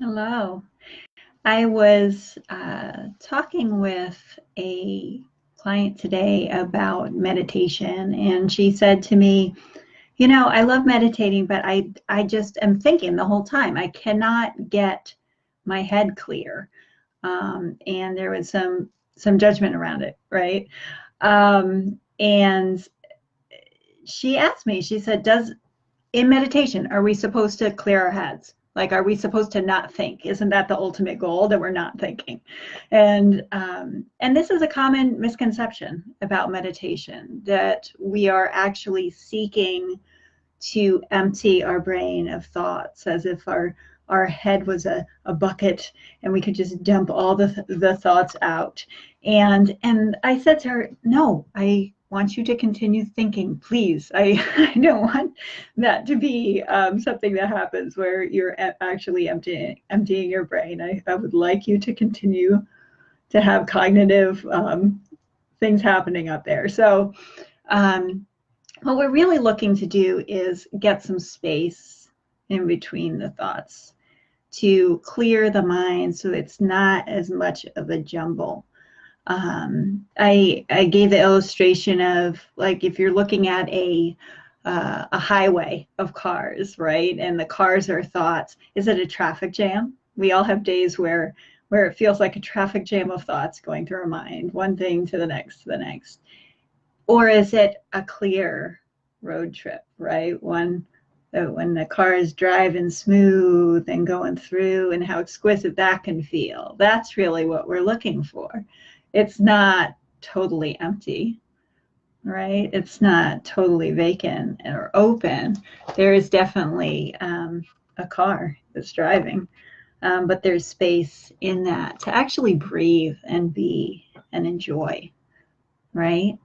Hello. I was talking with a client today about meditation, and she said to me, I love meditating, but I just am thinking the whole time. I cannot get my head clear. And there was some judgment around it, right? And she asked me, she said, in meditation, are we supposed to clear our heads? Like, are we supposed to not think? Isn't that the ultimate goal, that we're not thinking? And this is a common misconception about meditation, that we are actually seeking to empty our brain of thoughts, as if our head was a bucket and we could just dump all the thoughts out. And I said to her, no, I want you to continue thinking, please. I don't want that to be something that happens where you're actually emptying your brain. I would like you to continue to have cognitive things happening up there. So what we're really looking to do is get some space in between the thoughts to clear the mind so it's not as much of a jumble. I gave the illustration of, like, if you're looking at a highway of cars, right? And the cars are thoughts. Is it a traffic jam? We all have days where it feels like a traffic jam of thoughts going through our mind, one thing to the next to the next. Or is it a clear road trip, right? One that when the car is driving smooth and going through, and how exquisite that can feel. That's really what we're looking for. It's not totally empty, right? It's not totally vacant or open. There is definitely a car that's driving, but there's space in that to actually breathe and be and enjoy, right?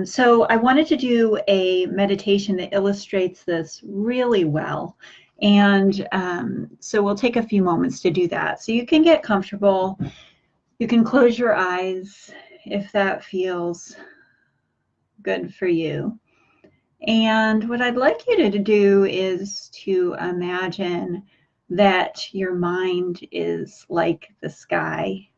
So I wanted to do a meditation that illustrates this really well. And so we'll take a few moments to do that. So you can get comfortable. You can close your eyes if that feels good for you. And what I'd like you to do is to imagine that your mind is like the sky,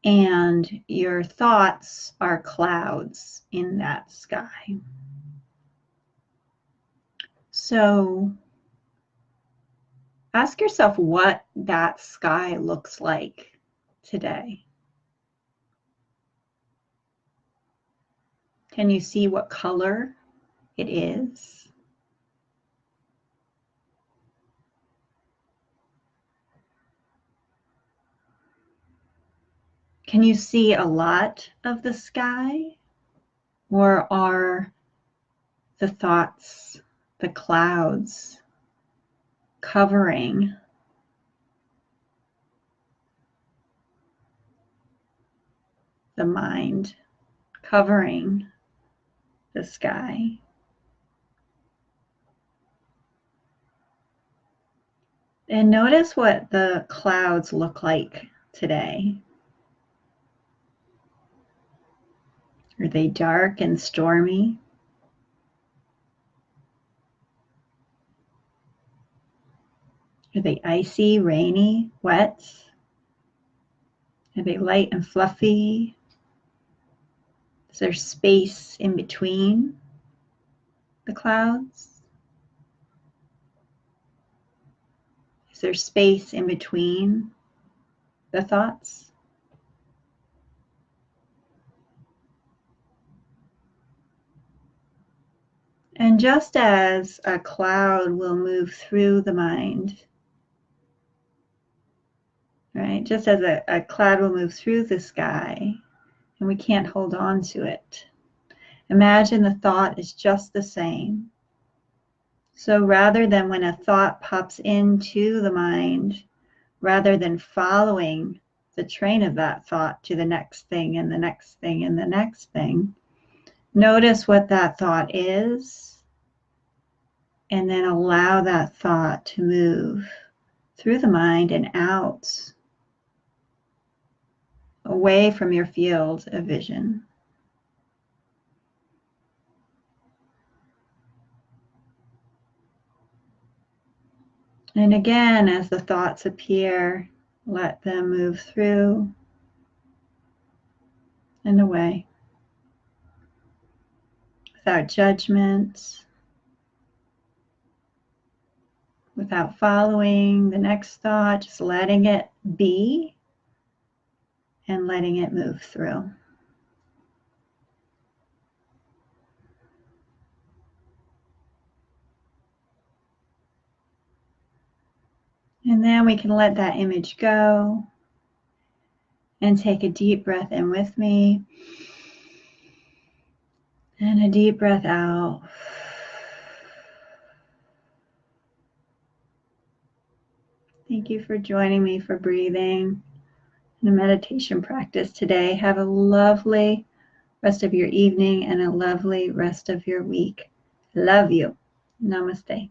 and your thoughts are clouds in that sky. So ask yourself what that sky looks like today. Can you see what color it is? Can you see a lot of the sky? Or are the thoughts, the clouds, covering the mind, covering the sky? And notice what the clouds look like today. Are they dark and stormy? Are they icy, rainy, wet? Are they light and fluffy? Is there space in between the clouds? Is there space in between the thoughts? And just as a cloud will move through the mind, right? Just as a cloud will move through the sky and we can't hold on to it. Imagine the thought is just the same. So rather than when a thought pops into the mind, rather than following the train of that thought to the next thing and the next thing and the next thing, notice what that thought is, and then allow that thought to move through the mind and out, away from your field of vision. And again, as the thoughts appear, let them move through and away without judgment, without following the next thought, just letting it be and letting it move through. And then we can let that image go and take a deep breath in with me and a deep breath out. Thank you for joining me for breathing and a meditation practice today. Have a lovely rest of your evening and a lovely rest of your week. Love you. Namaste.